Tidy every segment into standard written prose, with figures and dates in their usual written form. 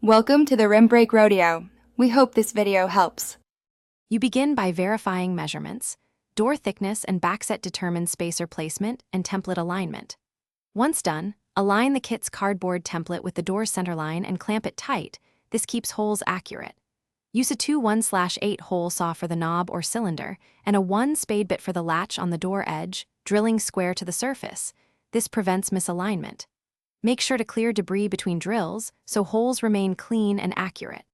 Welcome to the Rim Break Rodeo. We hope this video helps. You begin by verifying measurements. Door thickness and backset determine spacer placement and template alignment. Once done, align the kit's cardboard template with the door's centerline and clamp it tight. This keeps holes accurate. Use a 2 1/8 hole saw for the knob or cylinder and a 1 spade bit for the latch on the door edge, drilling square to the surface. This prevents misalignment. Make sure to clear debris between drills so holes remain clean and accurate.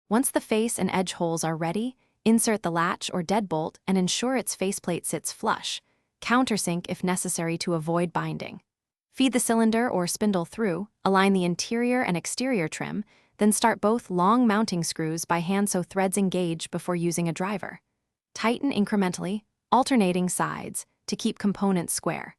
Once the face and edge holes are ready, insert the latch or deadbolt and ensure its faceplate sits flush. Countersink if necessary to avoid binding. Feed the cylinder or spindle through, align the interior and exterior trim, then start both long mounting screws by hand so threads engage before using a driver. Tighten incrementally, alternating sides, to keep components square.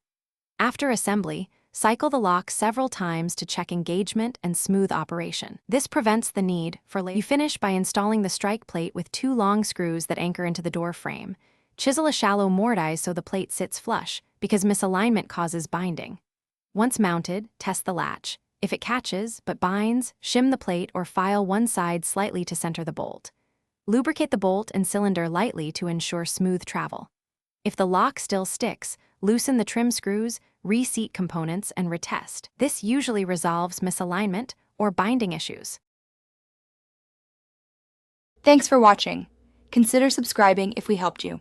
After assembly, cycle the lock several times to check engagement and smooth operation. This prevents the need for later. You finish by installing the strike plate with 2 long screws that anchor into the door frame. Chisel a shallow mortise so the plate sits flush, because misalignment causes binding. Once mounted, test the latch. If it catches but binds, shim the plate or file one side slightly to center the bolt. Lubricate the bolt and cylinder lightly to ensure smooth travel. If the lock still sticks, loosen the trim screws, reseat components, and retest. This usually resolves misalignment or binding issues. Thanks for watching. Consider subscribing if we helped you.